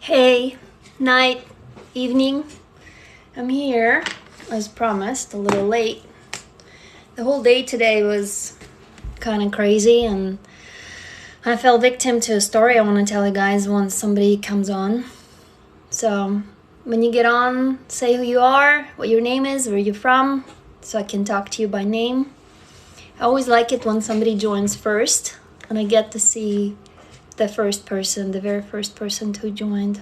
Hey, night, evening. I'm here, as promised, a little late. The whole day today was kind of crazy, and I fell victim to a story I want to tell you guys once somebody comes on. So, when you get on, say who you are, what your name is, where you're from, so I can talk to you by name. I always like it when somebody joins first, and I get to see the first person, the very first person who joined.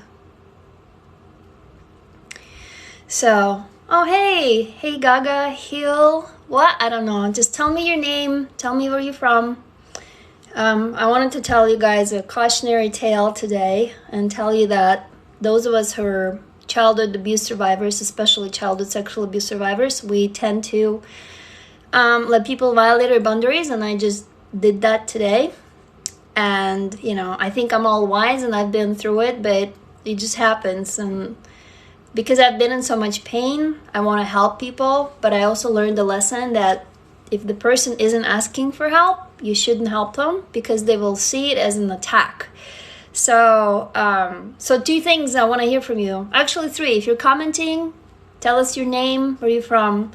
So, oh hey Gaga, Hill, what? I don't know, just tell me your name, tell me where you're from. I wanted to tell you guys a cautionary tale today and tell you that those of us who are childhood abuse survivors, especially childhood sexual abuse survivors, we tend to let people violate our boundaries, and I just did that today. And, you know, I think I'm all wise and I've been through it, but it just happens. And because I've been in so much pain, I want to help people. But I also learned the lesson that if the person isn't asking for help, you shouldn't help them because they will see it as an attack. So, two things I want to hear from you. Actually, three. If you're commenting, tell us your name, where you're from.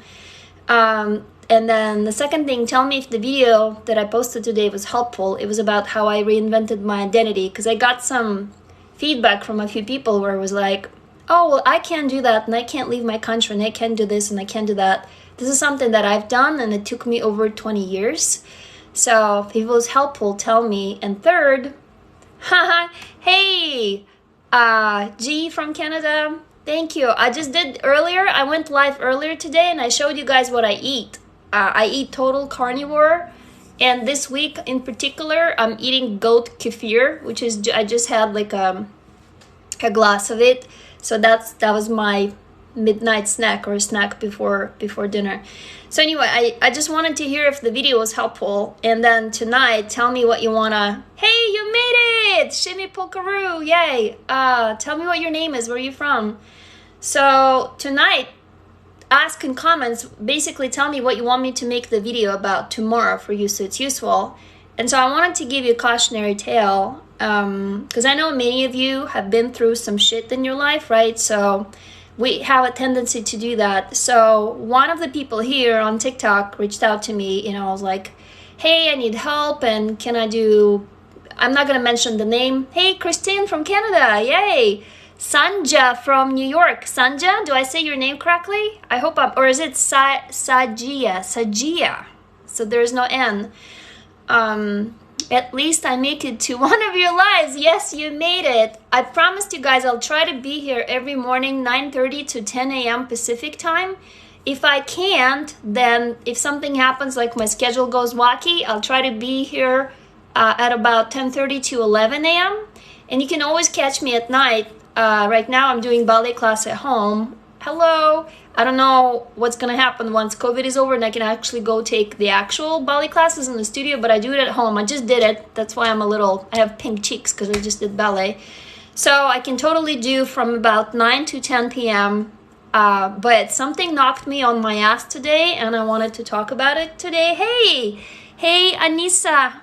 And then the second thing, tell me if the video that I posted today was helpful. It was about how I reinvented my identity, because I got some feedback from a few people where it was like, oh, well, I can't do that, and I can't leave my country, and I can't do this, and I can't do that. This is something that I've done, and it took me over 20 years. So if it was helpful, tell me. And third, hey, G from Canada, thank you. I just did earlier, I went live earlier today, and I showed you guys what I eat. I eat total carnivore, and this week in particular I'm eating goat kefir, which is, I just had like a glass of it, so that was my midnight snack, or snack before dinner. So anyway, I just wanted to hear if the video was helpful, and then tonight tell me what you wanna. Hey, you made it, Shimmy Polkaroo, yay. Tell me what your name is, where you're from. So tonight, ask in comments, basically tell me what you want me to make the video about tomorrow for you so it's useful. And so I wanted to give you a cautionary tale, because I know many of you have been through some shit in your life, right? So we have a tendency to do that. So one of the people here on TikTok reached out to me, I was like, hey, I need help, and can I do, I'm not gonna mention the name. Hey, Christine from Canada, yay. Sanja from New York. Sanja, do I say your name correctly? I hope or is it Sajia? So there's no N. At least I make it to one of your lives. Yes, you made it. I promised you guys I'll try to be here every morning, 9:30 to 10 a.m. Pacific time. If I can't, then if something happens, like my schedule goes wacky, I'll try to be here at about 10:30 to 11 a.m. And you can always catch me at night. Right now I'm doing ballet class at home. Hello. I don't know what's gonna happen once COVID is over and I can actually go take the actual ballet classes in the studio, but I do it at home. I just did it. That's why I have pink cheeks, because I just did ballet. So I can totally do from about 9 to 10 p.m. But something knocked me on my ass today, and I wanted to talk about it today. Hey, Anissa.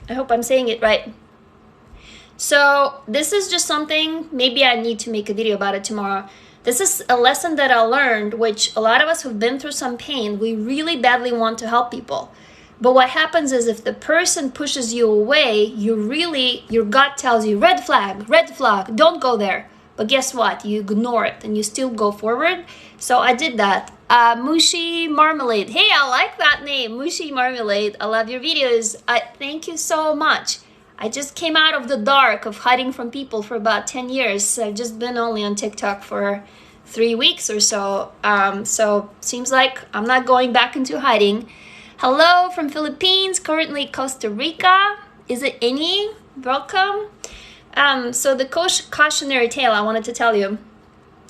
I hope I'm saying it right. So this is just something, maybe I need to make a video about it tomorrow. This is a lesson that I learned, which a lot of us who've been through some pain, we really badly want to help people. But what happens is if the person pushes you away, your gut tells you, red flag, don't go there. But guess what? You ignore it and you still go forward. So I did that. Mushi Marmalade. Hey, I like that name, Mushi Marmalade. I love your videos. Thank you so much. I just came out of the dark of hiding from people for about 10 years. I've just been only on TikTok for 3 weeks or so. So seems like I'm not going back into hiding. Hello from Philippines, currently Costa Rica. Is it any? Welcome. So the cautionary tale I wanted to tell you.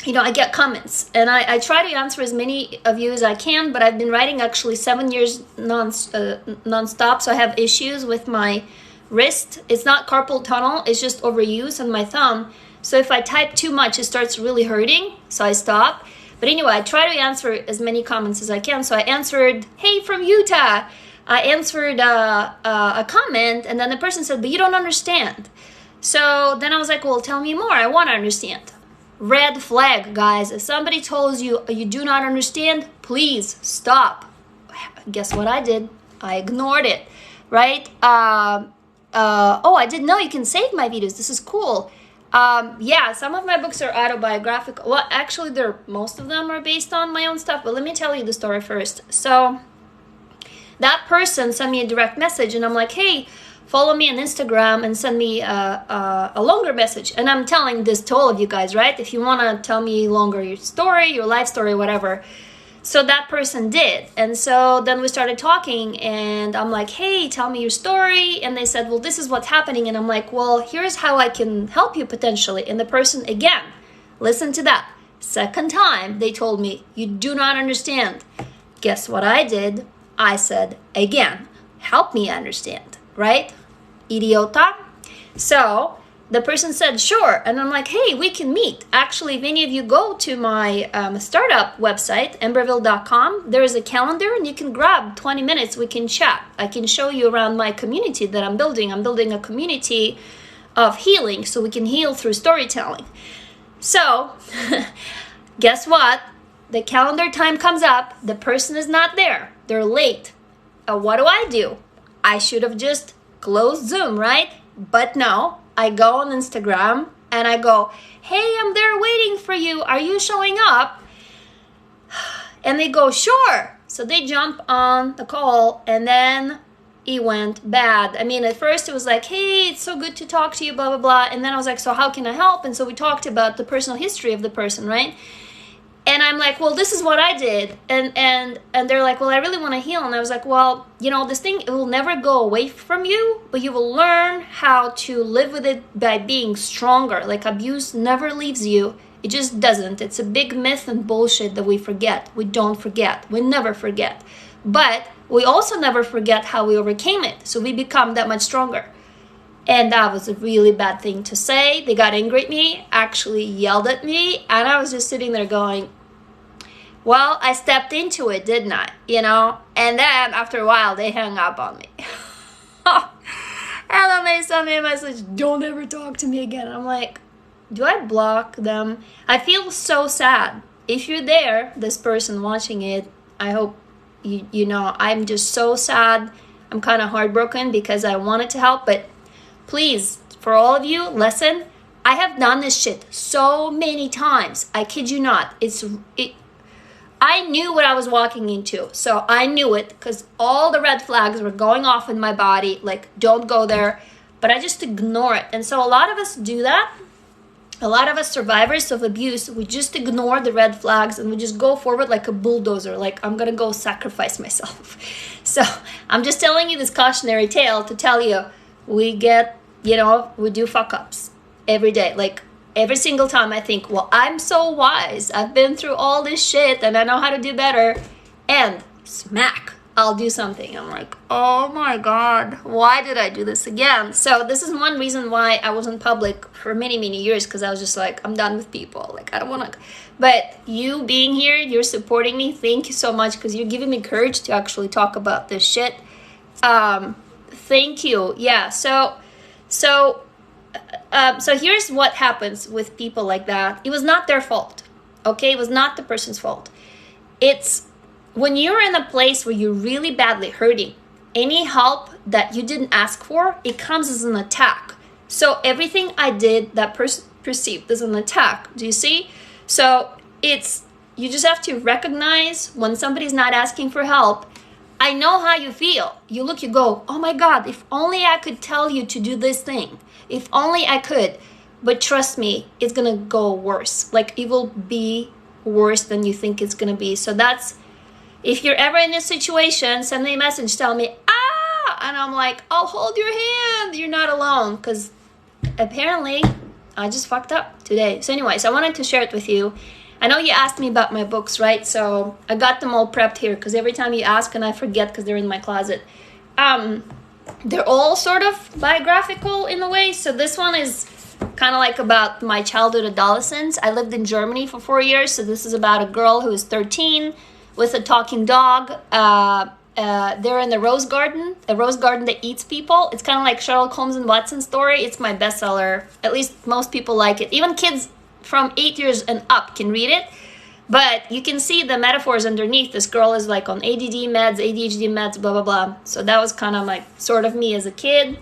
I get comments, and I try to answer as many of you as I can, but I've been writing actually 7 years non-stop, so I have issues with my wrist. It's not carpal tunnel, it's just overuse on my thumb. So if I type too much, it starts really hurting, so I stop. But anyway, I try to answer as many comments as I can. So I answered, hey, from Utah. I answered a comment, and then the person said, but you don't understand. So then I was like, well, tell me more. I want to understand. Red flag, guys. If somebody tells you you do not understand, please stop. Guess what I did? I ignored it, right? Oh, I didn't know you can save my videos. This is cool. Yeah, some of my books are autobiographical. Well, actually, most of them are based on my own stuff, but let me tell you the story first. So that person sent me a direct message, and I'm like, hey, follow me on Instagram and send me a longer message. And I'm telling this to all of you guys, right? If you want to tell me longer your story, your life story, whatever. So that person did. And so then we started talking, and I'm like, hey, tell me your story. And they said, well, this is what's happening. And I'm like, well, here's how I can help you potentially. And the person, again, listen to that. Second time, they told me, you do not understand. Guess what I did? I said, again, help me understand, right? Idiota. So the person said, sure. And I'm like, hey, we can meet. Actually, if any of you go to my startup website, emberville.com, there is a calendar and you can grab 20 minutes. We can chat. I can show you around my community that I'm building. I'm building a community of healing so we can heal through storytelling. So guess what? The calendar time comes up. The person is not there. They're late. What do? I should have just closed Zoom, right? But no. I go on Instagram and I go, hey, I'm there waiting for you. Are you showing up? And they go, sure. So they jump on the call, and then it went bad. I mean, at first it was like, hey, it's so good to talk to you, blah, blah, blah. And then I was like, so how can I help? And so we talked about the personal history of the person, right? And I'm like, well, this is what I did. And they're like, well, I really want to heal. And I was like, well, you know, this thing, it will never go away from you, but you will learn how to live with it by being stronger. Like, abuse never leaves you. It just doesn't. It's a big myth and bullshit that we forget. We don't forget. We never forget. But we also never forget how we overcame it. So we become that much stronger. And that was a really bad thing to say. They got angry at me, actually yelled at me. And I was just sitting there going, well, I stepped into it, didn't I? You know? And then after a while, they hung up on me. And then they sent me a message, don't ever talk to me again. I'm like, do I block them? I feel so sad. If you're there, this person watching it, I hope you know, I'm just so sad. I'm kind of heartbroken because I wanted to help. But please, for all of you, listen. I have done this shit so many times. I kid you not. I knew what I was walking into. So I knew it because all the red flags were going off in my body. Like, don't go there. But I just ignore it. And so a lot of us do that. A lot of us survivors of abuse, we just ignore the red flags and we just go forward like a bulldozer. Like, I'm going to go sacrifice myself. So I'm just telling you this cautionary tale to tell you, we get, you know, we do fuck ups every day. Like, every single time I think, well, I'm so wise. I've been through all this shit and I know how to do better. And smack, I'll do something. I'm like, oh my God, why did I do this again? So this is one reason why I wasn't public for many, many years, because I was just like, I'm done with people. Like, I don't want to. But you being here, you're supporting me. Thank you so much, because you're giving me courage to actually talk about this shit. Thank you. Yeah, so here's what happens with people like that. It was not their fault, okay? It was not the person's fault. It's when you're in a place where you're really badly hurting, any help that you didn't ask for, it comes as an attack. So everything I did, that person perceived as an attack. Do you see? So you just have to recognize when somebody's not asking for help. I know how you feel. You look, you go, oh my God, if only I could tell you to do this thing. If only I could. But trust me, it's going to go worse. Like, it will be worse than you think it's going to be. So if you're ever in this situation, send me a message, tell me, and I'm like, I'll hold your hand. You're not alone. Because apparently, I just fucked up today. So anyways, I wanted to share it with you. I know you asked me about my books, right? So I got them all prepped here, because every time you ask and I forget because they're in my closet. They're all sort of biographical in a way. So this one is kind of like about my childhood adolescence. I lived in Germany for 4 years. So this is about a girl who is 13 with a talking dog. they're in the rose garden, a rose garden that eats people. It's kind of like Sherlock Holmes and Watson story. It's my bestseller. At least most people like it. Even kids from 8 years and up can read it. But you can see the metaphors underneath. This girl is like on ADD meds, ADHD meds, blah, blah, blah. So that was kind of like sort of me as a kid.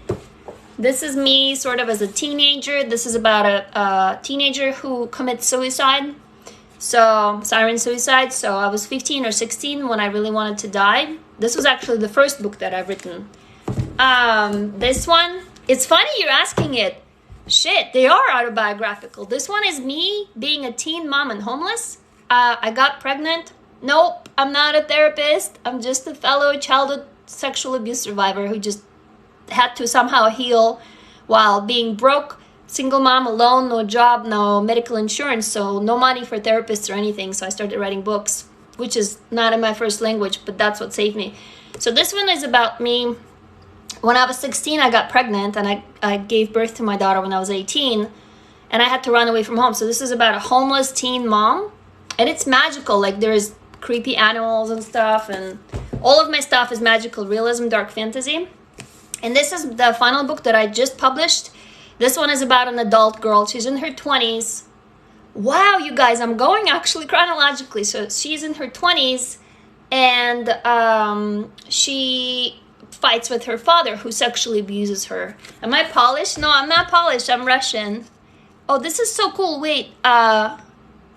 This is me sort of as a teenager. This is about a teenager who commits suicide. So, siren suicide. So I was 15 or 16 when I really wanted to die. This was actually the first book that I've written. This one, it's funny you're asking it. Shit, they are autobiographical. This one is me being a teen mom and homeless. I got pregnant. Nope, I'm not a therapist. I'm just a fellow childhood sexual abuse survivor who just had to somehow heal while being broke, single mom, alone, no job, no medical insurance, so no money for therapists or anything. So I started writing books, which is not in my first language, but that's what saved me. So this one is about me. When I was 16, I got pregnant, and I gave birth to my daughter when I was 18, and I had to run away from home. So this is about a homeless teen mom, and it's magical. Like, there's creepy animals and stuff, and all of my stuff is magical realism, dark fantasy. And this is the final book that I just published. This one is about an adult girl. She's in her 20s. Wow, you guys, I'm going actually chronologically. So she's in her 20s, and she fights with her father, who sexually abuses her. Am I Polish? No, I'm not Polish. I'm Russian. Oh, this is so cool. Wait, no,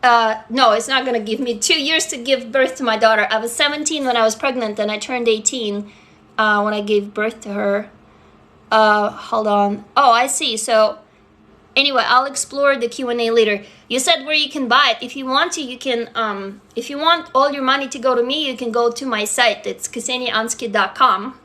it's not going to give me 2 years to give birth to my daughter. I was 17 when I was pregnant, and I turned 18 when I gave birth to her. Hold on. Oh, I see. So anyway, I'll explore the Q&A later. You said where you can buy it. If you want to, you can, if you want all your money to go to me, you can go to my site. It's KseniaAnsky.com.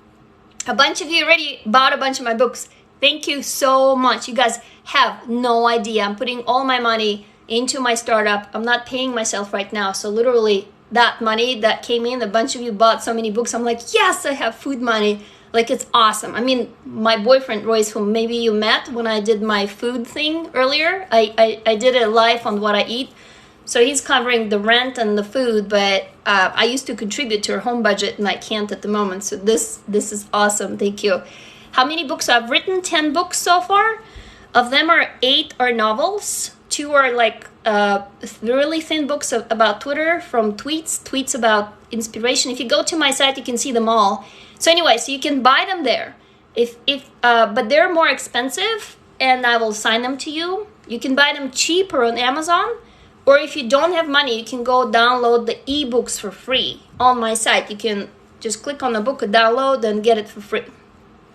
A bunch of you already bought a bunch of my books. Thank you so much. You guys have no idea. I'm putting all my money into my startup. I'm not paying myself right now. So literally that money that came in, a bunch of you bought so many books. I'm like, yes, I have food money. Like, it's awesome. I mean, my boyfriend, Royce, who maybe you met when I did my food thing earlier, I did a live on what I eat. So he's covering the rent and the food, but I used to contribute to her home budget, and I can't at the moment. So this is awesome. Thank you. How many books I've written? 10 books so far. Of them 8 are novels. 2 are like really thin books about Twitter, from tweets about inspiration. If you go to my site, you can see them all. So anyway, so you can buy them there. But they're more expensive, and I will sign them to you. You can buy them cheaper on Amazon, or if you don't have money, you can go download the ebooks for free on my site. You can just click on the book, download, and get it for free.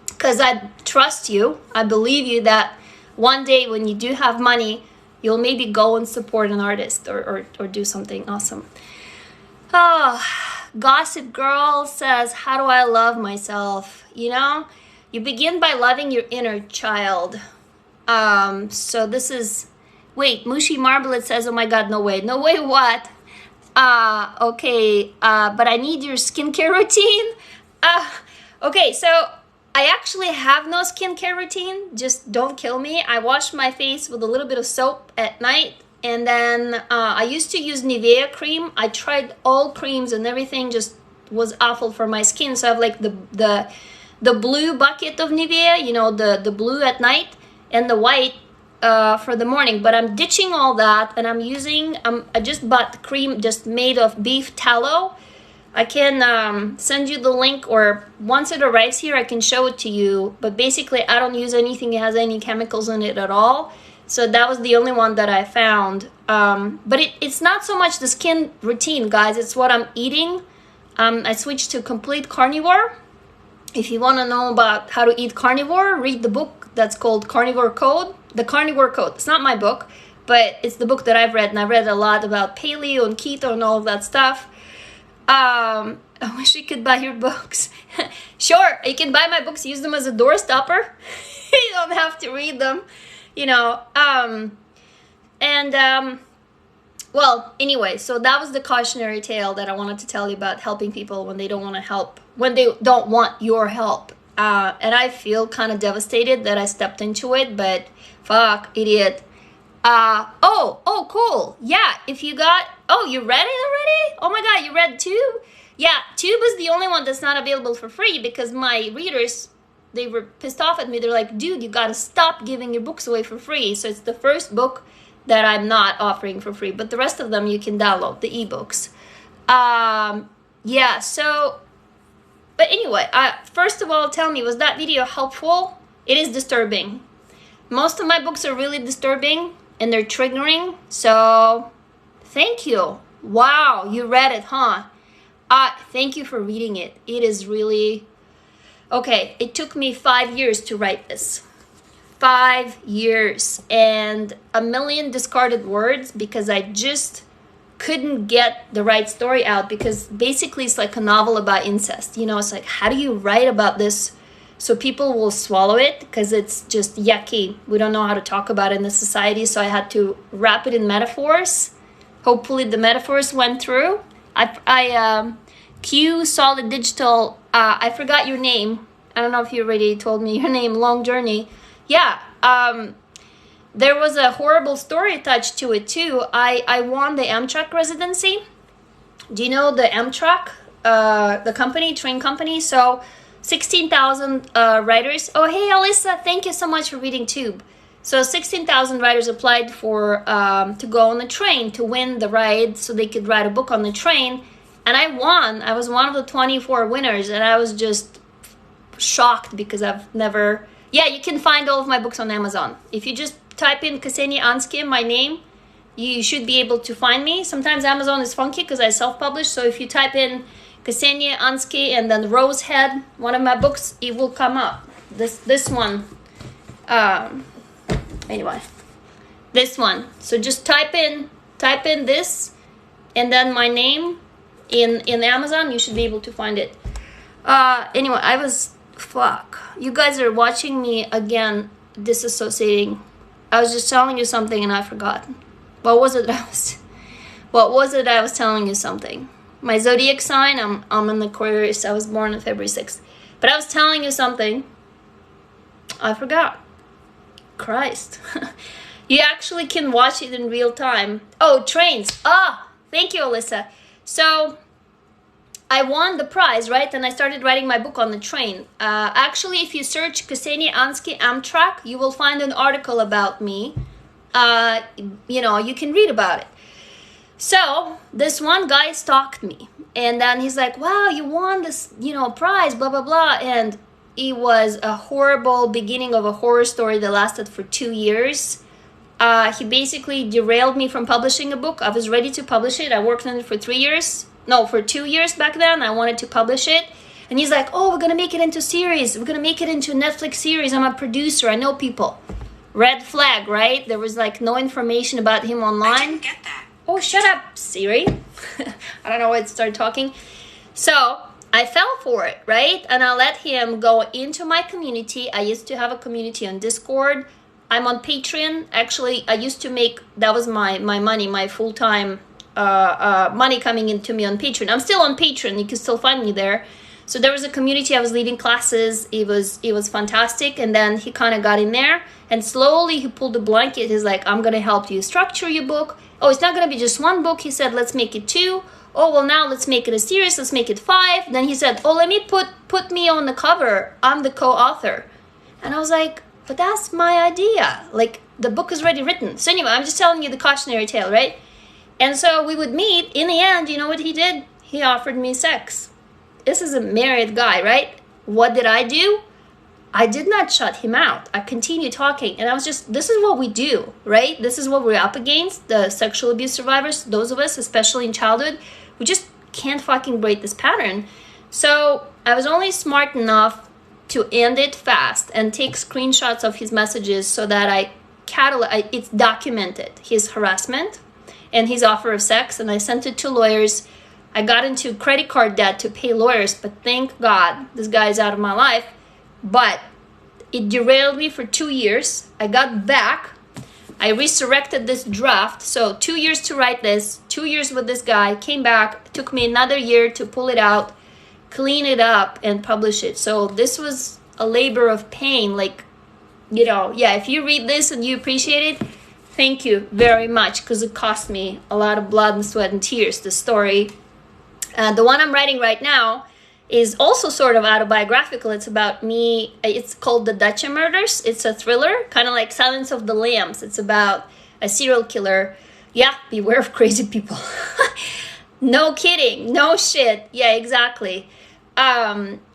Because I trust you, I believe you that one day when you do have money, you'll maybe go and support an artist or do something awesome. Oh, Gossip Girl says, how do I love myself? You know, you begin by loving your inner child. So this is, wait, Mushi Marblet says, oh my God, no way. No way what? Okay, but I need your skincare routine. Okay, so I actually have no skincare routine. Just don't kill me. I wash my face with a little bit of soap at night. And then I used to use Nivea cream. I tried all creams and everything just was awful for my skin. So I have like the blue bucket of Nivea, you know, the blue at night, and the white for the morning. But I'm ditching all that, and I'm using, I just bought the cream just made of beef tallow. I can send you the link, or once it arrives here, I can show it to you. But basically, I don't use anything that has any chemicals in it at all. So that was the only one that I found. But it's not so much the skin routine, guys. It's what I'm eating. I switched to complete carnivore. If you want to know about how to eat carnivore, read the book that's called Carnivore Code. The Carnivore Code. It's not my book, but it's the book that I've read. And I've read a lot about paleo and keto and all of that stuff. I wish you could buy your books. Sure, you can buy my books. Use them as a door stopper. You don't have to read them. You know, well, anyway, so that was the cautionary tale that I wanted to tell you about helping people when they don't want to help, when they don't want your help. And I feel kind of devastated that I stepped into it, but fuck, idiot. Oh, cool. Yeah, if you got, oh, you read it already? Oh my God, you read Tube? Yeah, Tube is the only one that's not available for free because my readers, they were pissed off at me. They're like, dude, you gotta stop giving your books away for free. So it's the first book that I'm not offering for free, but the rest of them you can download, the ebooks. Yeah, so, but anyway, first of all, tell me, was that video helpful? It is disturbing. Most of my books are really disturbing and they're triggering, so thank you. Wow, you read it, huh? Thank you for reading it. It is really, okay, it took me 5 years to write this. 5 years and a million discarded words because I just couldn't get the right story out, because basically it's like a novel about incest. You know, it's like, how do you write about this so people will swallow it? Because it's just yucky. We don't know how to talk about it in the society, so I had to wrap it in metaphors. Hopefully the metaphors went through. Q Solid Digital, I forgot your name. I don't know if you already told me your name. Long Journey. Yeah, there was a horrible story attached to it too. I won the Amtrak residency. Do you know the Amtrak, the company, train company? So 16,000 writers. Oh, hey, Alyssa, thank you so much for reading Tube. So 16,000 writers applied for to go on the train to win the ride so they could write a book on the train. And I won. I was one of the 24 winners, and I was just shocked because I've never... Yeah, you can find all of my books on Amazon. If you just type in Ksenia Ansky, my name, you should be able to find me. Sometimes Amazon is funky because I self-publish. So if you type in Ksenia Ansky and then Rosehead, one of my books, it will come up. This one. Anyway, this one. So just type in this and then my name in Amazon. You should be able to find it. Anyway, fuck. You guys are watching me again disassociating. I was just telling you something and I forgot. What was it I was telling you something? My zodiac sign, I'm in Aquarius. I was born on February 6th. But I was telling you something. I forgot. Christ. You actually can watch it in real time. Oh, trains. Thank you, Alyssa. So I won the prize, right? And I started writing my book on the train. Actually, if you search Ksenia Ansky Amtrak, you will find an article about me. You know, you can read about it. So this one guy stalked me. And then he's like, wow, you won this, prize, blah, blah, blah. And it was a horrible beginning of a horror story that lasted for 2 years. He basically derailed me from publishing a book. I was ready to publish it. I worked on it for 3 years. No, for 2 years back then. I wanted to publish it. And he's like, oh, we're going to make it into series. We're going to make it into a Netflix series. I'm a producer. I know people. Red flag, right? There was like no information about him online. I didn't get that. Oh, shut up, Siri. I don't know why it started talking. So I fell for it, right? And I let him go into my community. I used to have a community on Discord. I'm on Patreon. Actually, I used to make, that was my money, my full-time money coming into me on Patreon. I'm still on Patreon. You can still find me there. So there was a community. I was leading classes. It was fantastic. And then he kind of got in there and slowly he pulled the blanket. He's like, I'm going to help you structure your book. Oh, it's not going to be just one book. He said, let's make it 2. Oh, well, now let's make it a series. Let's make it 5. Then he said, oh, let me put me on the cover. I'm the co-author. And I was like, but that's my idea. Like, the book is already written. So anyway, I'm just telling you the cautionary tale, right? And so we would meet. In the end, you know what he did? He offered me sex. This is a married guy, right? What did I do? I did not shut him out. I continued talking. And I was just, this is what we do, right? This is what we're up against. The sexual abuse survivors, those of us, especially in childhood, we just can't fucking break this pattern. So I was only smart enough to end it fast and take screenshots of his messages so that it's documented, his harassment and his offer of sex. And I sent it to lawyers. I got into credit card debt to pay lawyers, but thank God this guy is out of my life. But it derailed me for 2 years. I got back. I resurrected this draft. So 2 years to write this, 2 years with this guy, came back. It took me another year to pull it out, clean it up, and publish it. So this was a labor of pain. Like, yeah, if you read this and you appreciate it, Thank you very much, because it cost me a lot of blood and sweat and tears, the story. The one I'm writing right now is also sort of autobiographical. It's about me. It's called The Dutch Murders. It's a thriller, kind of like Silence of the Lambs. It's about a serial killer. Yeah, beware of crazy people. No kidding. No shit. Yeah, exactly.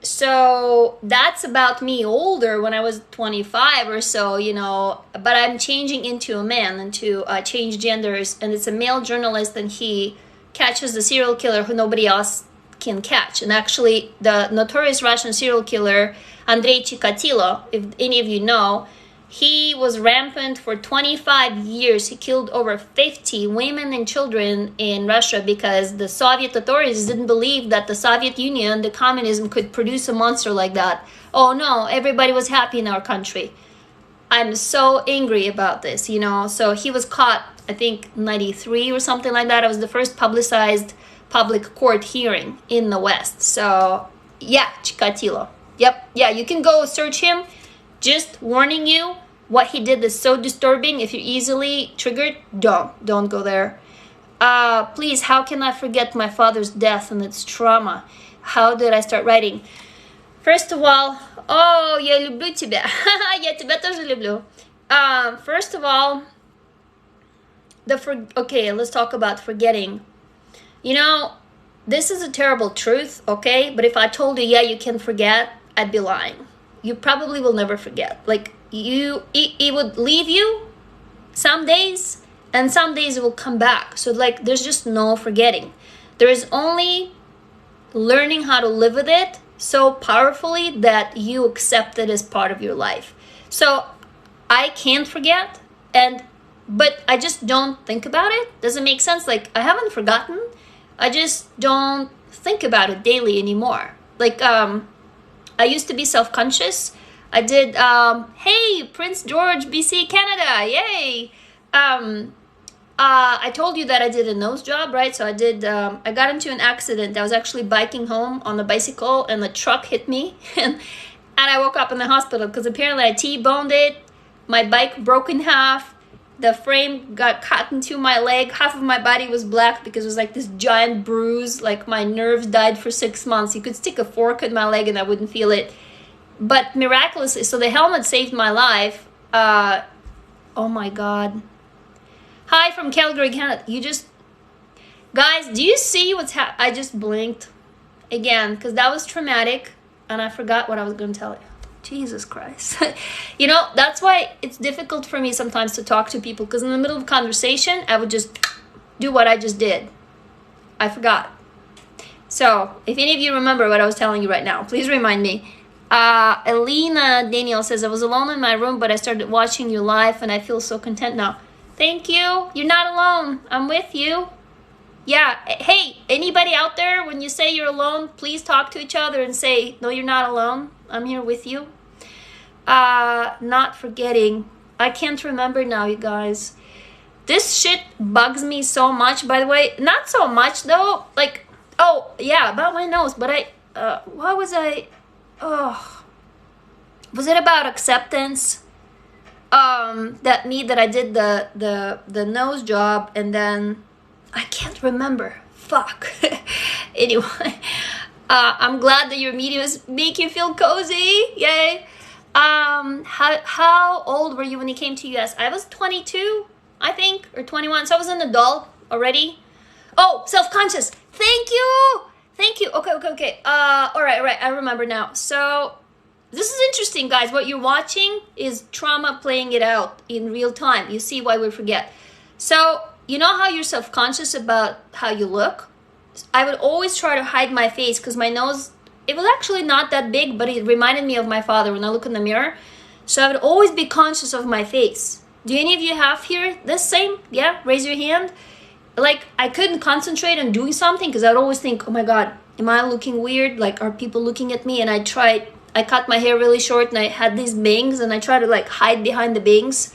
So that's about me older, when I was 25 or so, you know, but I'm changing into a man, and to change genders, and it's a male journalist, and he catches the serial killer who nobody else can catch. And actually, the notorious Russian serial killer Andrei Chikatilo, if any of you know, he was rampant for 25 years. He killed over 50 women and children in Russia because the Soviet authorities didn't believe that the Soviet Union, the communism, could produce a monster like that. Oh no, everybody was happy in our country. I'm so angry about this, you know. So he was caught, I think, 93 or something like that. It was the first publicized public court hearing in the West. So yeah, Chikatilo. Yep, yeah, you can go search him. Just warning you, what he did is so disturbing. If you're easily triggered, don't go there. Please, how can I forget my father's death and its trauma? How did I start writing? First of all, oh, я люблю тебя. Я тебя тоже люблю. First of all, okay, let's talk about forgetting. You know, this is a terrible truth, okay? But if I told you, yeah, you can forget, I'd be lying. You probably will never forget. Like, it would leave you some days, and some days it will come back. So like, there's just no forgetting. There is only learning how to live with it so powerfully that you accept it as part of your life. So I can't forget, but I just don't think about it. Does it make sense? Like, I haven't forgotten. I just don't think about it daily anymore. Like, I used to be self-conscious. I did, hey, Prince George, BC, Canada, yay! I told you that I did a nose job, right? So I got into an accident. I was actually biking home on a bicycle, and the truck hit me, and I woke up in the hospital because apparently I T-boned it. My bike broke in half. The frame got cut into my leg. Half of my body was black because it was like this giant bruise. Like, my nerves died for 6 months. You could stick a fork in my leg and I wouldn't feel it. But miraculously, so the helmet saved my life. Oh my God. Hi from Calgary, Canada. Guys, do you see what's I just blinked again because that was traumatic and I forgot what I was going to tell you. Jesus Christ. You know, that's why it's difficult for me sometimes to talk to people, because in the middle of a conversation, I would just do what I just did. I forgot. So, if any of you remember what I was telling you right now, please remind me. Elena Daniel says, I was alone in my room, but I started watching you live and I feel so content now. Thank you. You're not alone. I'm with you. Yeah. Hey, anybody out there, when you say you're alone, please talk to each other and say, no, you're not alone. I'm here with you. Not forgetting. I can't remember now, you guys. This shit bugs me so much, by the way. Not so much, though. Like, oh, yeah, about my nose. But what was I... Oh. Was it about acceptance? That I did the nose job, and then... I can't remember. Fuck. Anyway, I'm glad that your videos make you feel cozy. Yay. How old were you when you came to US? I was 22, I think, or 21. So I was an adult already. Oh, self-conscious. Thank you. Thank you. Okay. All right. I remember now. So this is interesting, guys. What you're watching is trauma playing it out in real time. You see why we forget. So, you know how you're self-conscious about how you look? I would always try to hide my face because my nose, it was actually not that big, but it reminded me of my father when I look in the mirror. So I would always be conscious of my face. Do any of you have here this same? Yeah, raise your hand. Like, I couldn't concentrate on doing something because I would always think, oh my God, am I looking weird? Like, are people looking at me? And I cut my hair really short and I had these bangs and I tried to like hide behind the bangs.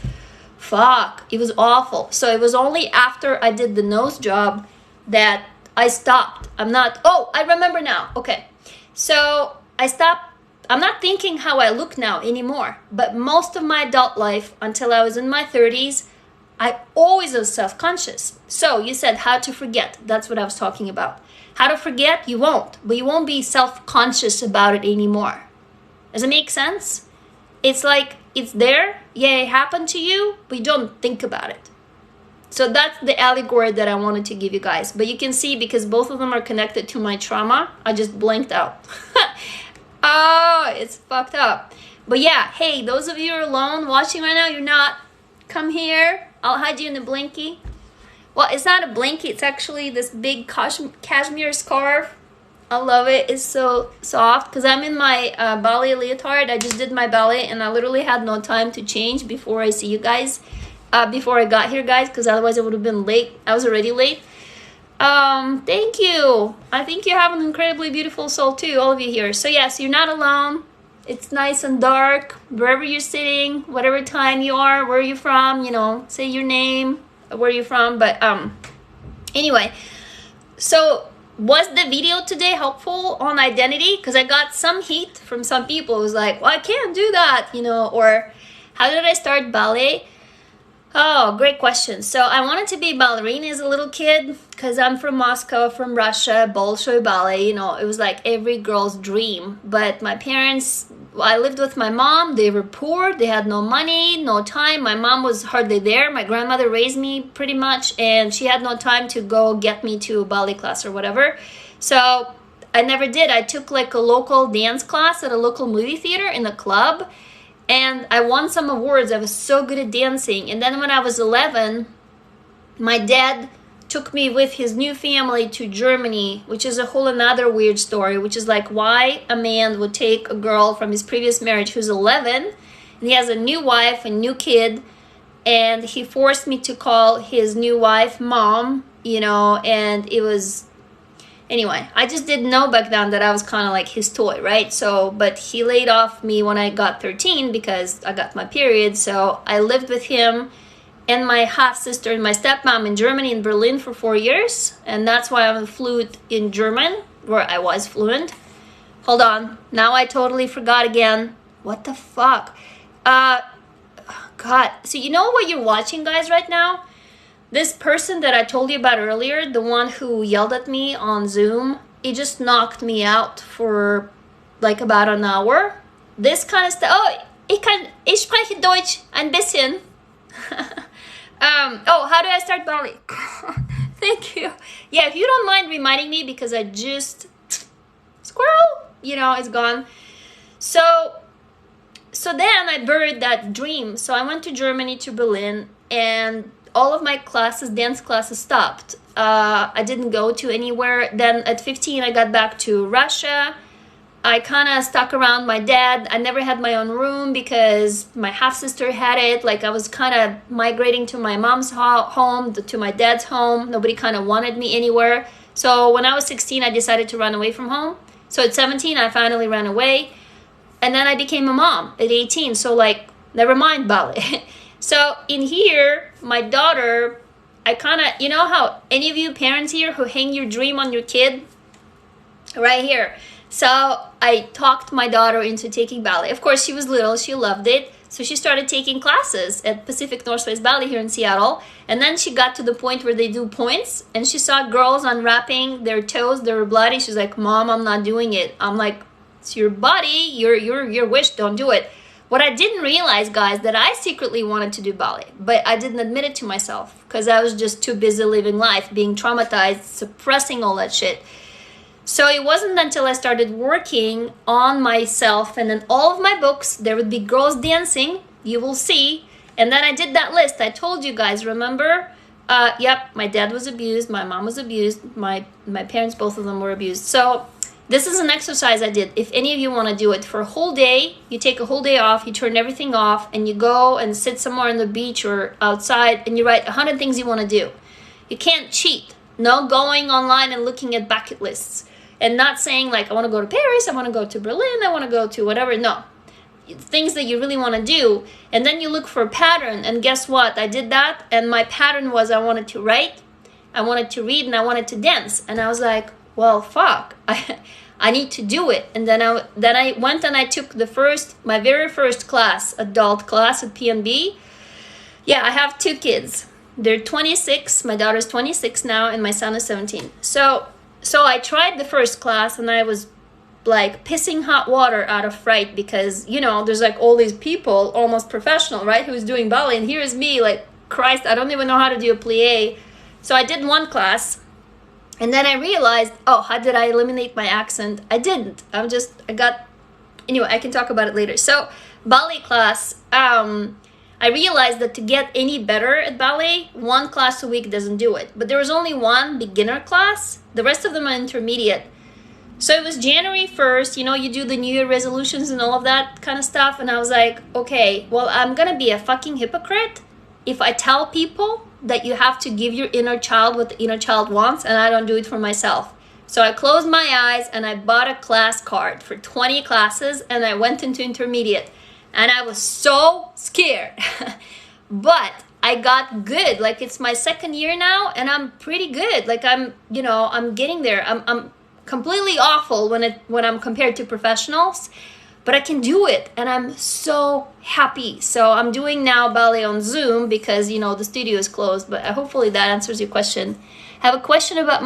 Fuck, it was awful. So it was only after I did the nose job that I stopped. I remember now. Okay. So I stopped. I'm not thinking how I look now anymore. But most of my adult life, until I was in my 30s, I always was self-conscious. So you said how to forget. That's what I was talking about. How to forget, you won't. But you won't be self-conscious about it anymore. Does it make sense? It's like it's there. Yeah, it happened to you, but you don't think about it. So that's the allegory that I wanted to give you guys. But you can see, because both of them are connected to my trauma, I just blanked out. Oh, it's fucked up. But yeah, hey, those of you who are alone watching right now, you're not. Come here. I'll hide you in the blankie. Well, it's not a blankie. It's actually this big cashmere scarf. I love it. It's so soft because I'm in my ballet leotard. I just did my ballet and I literally had no time to change before I see you guys. Before I got here, guys, because otherwise I would have been late. I was already late. Thank you. I think you have an incredibly beautiful soul too, all of you here. So yes, you're not alone. It's nice and dark wherever you're sitting, whatever time you are, where you're from, you know, say your name, where you're from. But anyway, so was the video today helpful on identity? Because I got some heat from some people. It was like, well, I can't do that, you know, or how did I start ballet? Oh, great question. So I wanted to be ballerina as a little kid because I'm from Moscow, from Russia, Bolshoi ballet, you know, it was like every girl's dream. But my parents, I lived with my mom, they were poor, they had no money, no time. My mom was hardly there. My grandmother raised me pretty much, and she had no time to go get me to a ballet class or whatever. So I never did. I took like a local dance class at a local movie theater in a club. And I won some awards. I was so good at dancing. And then when I was 11, my dad took me with his new family to Germany, which is a whole another weird story, which is like why a man would take a girl from his previous marriage who's 11, and he has a new wife and new kid, and he forced me to call his new wife mom, you know, and it was... Anyway, I just didn't know back then that I was kind of like his toy, right? So, but he laid off me when I got 13 because I got my period. So I lived with him and my half-sister and my stepmom in Germany, in Berlin, for 4 years. And that's why I'm fluent in German, where I was fluent. Hold on. Now I totally forgot again. What the fuck? God. So you know what you're watching, guys, right now? This person that I told you about earlier, the one who yelled at me on Zoom, it just knocked me out for like about an hour. This kind of stuff. Oh, ich spreche Deutsch ein bisschen. Oh, how do I start ballet? Thank you. Yeah, if you don't mind reminding me, because I just... Squirrel! You know, it's gone. So then I buried that dream. So I went to Germany, to Berlin, and all of my classes, dance classes, stopped. I didn't go to anywhere. Then at 15, I got back to Russia. I kind of stuck around my dad. I never had my own room because my half-sister had it. Like I was kind of migrating to my mom's home, to my dad's home. Nobody kind of wanted me anywhere. So when I was 16, I decided to run away from home. So at 17, I finally ran away. And then I became a mom at 18. So like, never mind ballet. So in here, my daughter, I kind of, you know how any of you parents here who hang your dream on your kid? Right here. So I talked my daughter into taking ballet. Of course, she was little, she loved it. So she started taking classes at Pacific Northwest Ballet here in Seattle. And then she got to the point where they do points, and she saw girls unwrapping their toes, they were bloody. She's like, Mom, I'm not doing it. I'm like, it's your body, your wish, don't do it. What I didn't realize, guys, that I secretly wanted to do ballet, but I didn't admit it to myself because I was just too busy living life, being traumatized, suppressing all that shit. So it wasn't until I started working on myself, and in all of my books, there would be girls dancing, you will see. And then I did that list. I told you guys, remember? Yep, my dad was abused, my mom was abused, my parents, both of them were abused. So this is an exercise I did. If any of you want to do it for a whole day, you take a whole day off, you turn everything off, and you go and sit somewhere on the beach or outside, and you write 100 things you want to do. You can't cheat. No going online and looking at bucket lists. And not saying like, I want to go to Paris, I want to go to Berlin, I want to go to whatever. No. Things that you really want to do. And then you look for a pattern. And guess what? I did that. And my pattern was I wanted to write, I wanted to read, and I wanted to dance. And I was like, well, fuck. I need to do it. And then I went and I took my very first class, adult class at PNB. Yeah, I have two kids. They're 26. My daughter's 26 now, and my son is 17. So I tried the first class, and I was like pissing hot water out of fright because, you know, there's like all these people, almost professional, right, who's doing ballet, and here's me like, Christ, I don't even know how to do a plie. So I did one class, and then I realized, oh, how did I eliminate my accent? I didn't. Anyway, I can talk about it later. So ballet class, I realized that to get any better at ballet, one class a week doesn't do it. But there was only one beginner class. The rest of them are intermediate. So it was January 1st, you know, you do the New Year resolutions and all of that kind of stuff. And I was like, okay, well, I'm going to be a fucking hypocrite if I tell people that you have to give your inner child what the inner child wants, and I don't do it for myself. So I closed my eyes and I bought a class card for 20 classes, and I went into intermediate. And I was so scared. But I got good. Like, it's my second year now, and I'm pretty good. Like, I'm getting there. I'm completely awful when I'm compared to professionals, but I can do it, and I'm so happy. So I'm doing now ballet on Zoom because, you know, the studio is closed, but hopefully that answers your question. I have a question about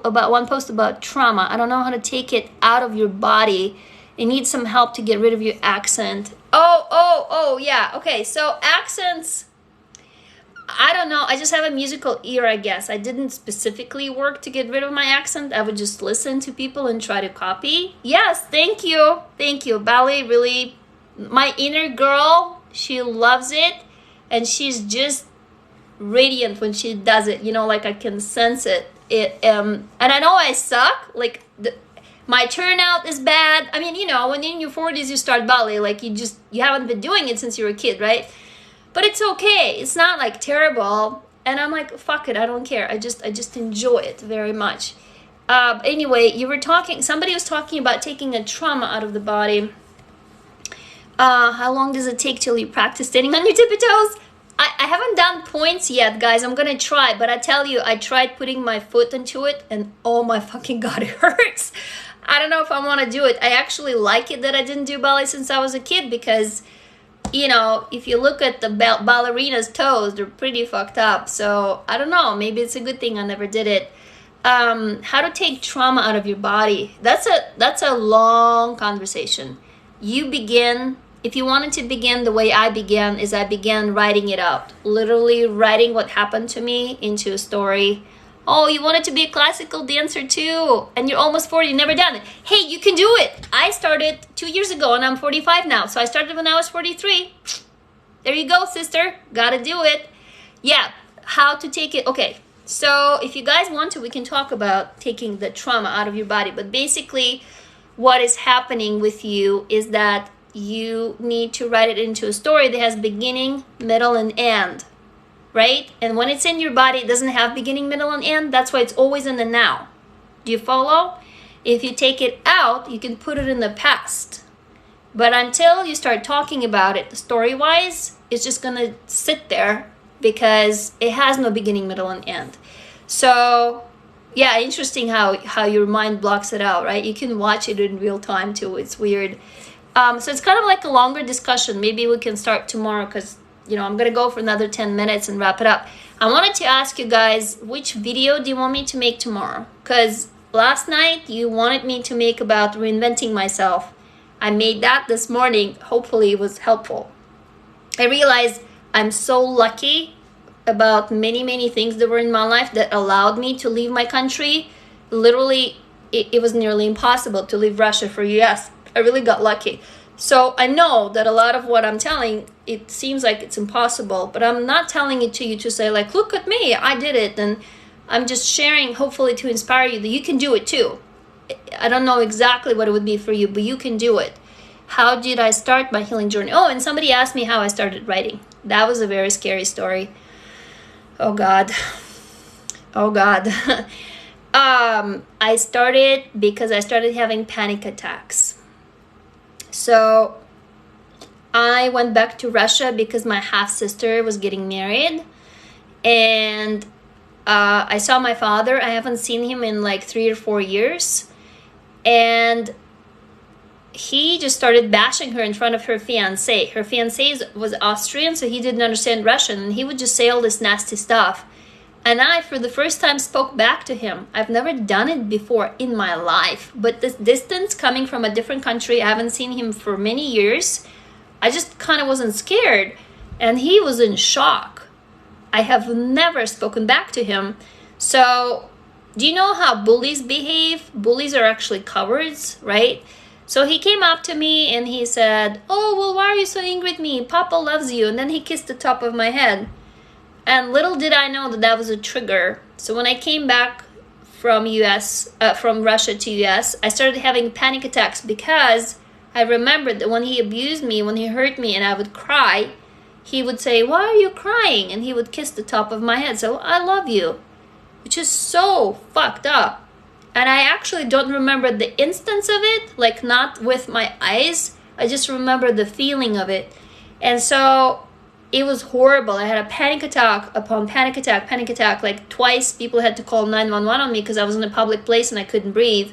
about one post about trauma. I don't know how to take it out of your body. It needs some help to get rid of your accent. Oh, yeah. Okay, so accents, I don't know. I just have a musical ear, I guess. I didn't specifically work to get rid of my accent. I would just listen to people and try to copy. Yes, thank you. Thank you. Ballet really, my inner girl, she loves it. And she's just radiant when she does it. You know, like I can sense it. And I know I suck. Like, my turnout is bad. I mean, you know, when in your 40s you start ballet, like you haven't been doing it since you were a kid, right? But it's okay. It's not like terrible. And I'm like, fuck it, I don't care. I just enjoy it very much. Anyway, somebody was talking about taking a trauma out of the body. How long does it take till you practice standing on your tippy toes? I haven't done points yet, guys. I'm gonna try, but I tell you, I tried putting my foot into it, and oh my fucking god, it hurts. I don't know if I want to do it. I actually like it that I didn't do ballet since I was a kid because, you know, if you look at the ballerina's toes, they're pretty fucked up. So I don't know. Maybe it's a good thing I never did it. How to take trauma out of your body? That's a long conversation. If you wanted to begin the way I began, is I began writing it out. Literally writing what happened to me into a story. Oh, you wanted to be a classical dancer too, and you're almost 40, you've never done it. Hey, you can do it. I started 2 years ago, and I'm 45 now. So I started when I was 43. There you go, sister. Gotta do it. Yeah, how to take it. Okay, so if you guys want to, we can talk about taking the trauma out of your body. But basically, what is happening with you is that you need to write it into a story that has beginning, middle, and end. Right? And when it's in your body, it doesn't have beginning, middle, and end. That's why it's always in the now. Do you follow? If you take it out, you can put it in the past. But until you start talking about it story-wise, it's just going to sit there because it has no beginning, middle, and end. So, yeah, interesting how your mind blocks it out, right? You can watch it in real time too. It's weird. So it's kind of like a longer discussion. Maybe we can start tomorrow because, you know, I'm going to go for another 10 minutes and wrap it up. I wanted to ask you guys, which video do you want me to make tomorrow? Because last night you wanted me to make about reinventing myself. I made that this morning. Hopefully it was helpful. I realized I'm so lucky about many things that were in my life that allowed me to leave my country. Literally, it was nearly impossible to leave Russia for US. I really got lucky. So I know that a lot of what I'm telling, it seems like it's impossible, but I'm not telling it to you to say like, look at me, I did it. And I'm just sharing, hopefully to inspire you that you can do it too. I don't know exactly what it would be for you, but you can do it. How did I start my healing journey? Oh, and somebody asked me how I started writing. That was a very scary story. Oh God. Oh God. I started because I started having panic attacks. So I went back to Russia because my half-sister was getting married, and I saw my father. I haven't seen him in like 3 or 4 years, and he just started bashing her in front of her fiance. Her fiance was Austrian, so he didn't understand Russian, and he would just say all this nasty stuff. And I, for the first time, spoke back to him. I've never done it before in my life, but this distance coming from a different country, I haven't seen him for many years, I just kind of wasn't scared, and he was in shock. I have never spoken back to him. So do you know how bullies behave? Bullies are actually cowards, right? So he came up to me and he said, "Oh, well, why are you so angry with me? Papa loves you." And then he kissed the top of my head. And little did I know that that was a trigger. So when I came back from from Russia to US, I started having panic attacks because I remembered that when he abused me, when he hurt me and I would cry, he would say, "Why are you crying?" And he would kiss the top of my head. So, "I love you," which is so fucked up. And I actually don't remember the instance of it, like not with my eyes. I just remember the feeling of it. And so it was horrible. I had a panic attack upon panic attack. Like twice people had to call 911 on me because I was in a public place and I couldn't breathe.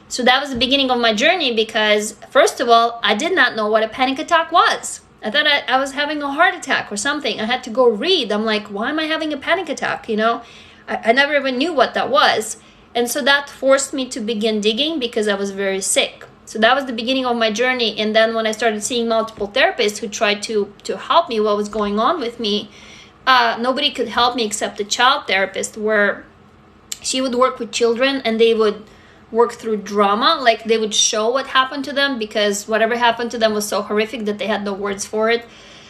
So that was the beginning of my journey because, first of all, I did not know what a panic attack was. I thought I was having a heart attack or something. I had to go read. I'm like, why am I having a panic attack? You know, I never even knew what that was. And so that forced me to begin digging because I was very sick. So that was the beginning of my journey. And then when I started seeing multiple therapists who tried to help me what was going on with me, nobody could help me except the child therapist, where she would work with children and they would work through drama. Like they would show what happened to them because whatever happened to them was so horrific that they had no words for it.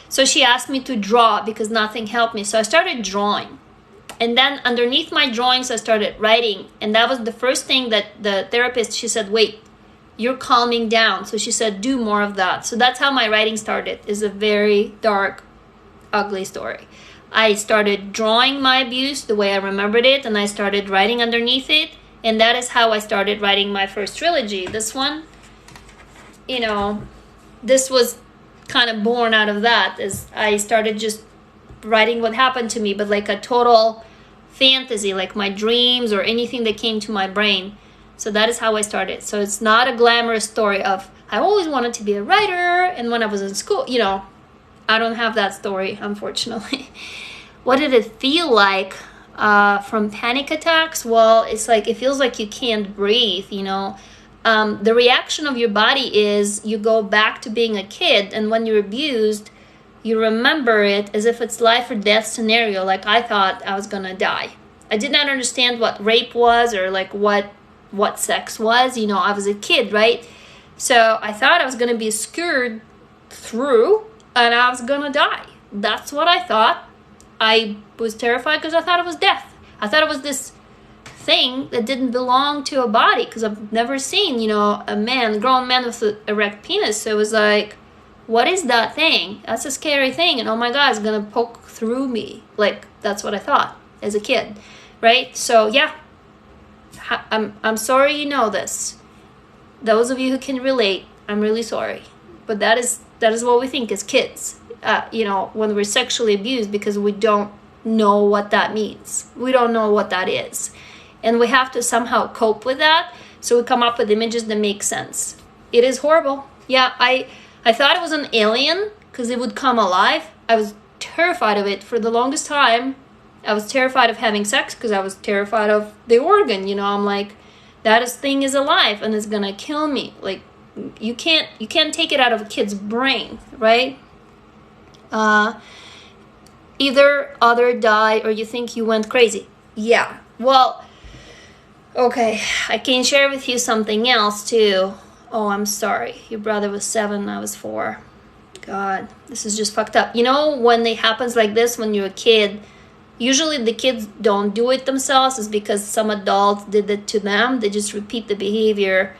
So she asked me to draw because nothing helped me. So I started drawing. And then underneath my drawings, I started writing. And that was the first thing that the therapist, she said, "Wait, you're calming down." So she said, "Do more of that." So that's how my writing started. It's a very dark, ugly story. I started drawing my abuse the way I remembered it, and I started writing underneath it. And that is how I started writing my first trilogy. This one, you know, this was kind of born out of that, as I started just writing what happened to me, but like a total fantasy, like my dreams or anything that came to my brain. So that is how I started. So it's not a glamorous story of, I always wanted to be a writer, and when I was in school, you know, I don't have that story, unfortunately. What did it feel like from panic attacks? Well, it's like, it feels like you can't breathe, you know. The reaction of your body is you go back to being a kid, and when you're abused, you remember it as if it's life or death scenario. Like I thought I was gonna die. I did not understand what rape was or like what sex was. You know, I was a kid, right? So I thought I was gonna be skewered through and I was gonna die. That's what I thought. I was terrified because I thought it was death. I thought it was this thing that didn't belong to a body, because I've never seen, you know, a grown man with an erect penis. So it was like, what is that thing? That's a scary thing, and oh my god, it's gonna poke through me. Like, that's what I thought as a kid, right? So yeah, I'm sorry you know this. Those of you who can relate, I'm really sorry. But that is what we think as kids, you know, when we're sexually abused, because we don't know what that means. We don't know what that is, and we have to somehow cope with that. So we come up with images that make sense. It is horrible. Yeah, I thought it was an alien because it would come alive. I was terrified of it for the longest time. I was terrified of having sex because I was terrified of the organ. You know, I'm like, thing is alive and it's gonna kill me. Like, you can't take it out of a kid's brain, right? Either other die or you think you went crazy. Yeah. Well, okay. I can share with you something else too. Oh, I'm sorry. Your brother was 7, I was 4. God, this is just fucked up. You know, when it happens like this when you're a kid, usually the kids don't do it themselves. It's because some adult did it to them. They just repeat the behavior.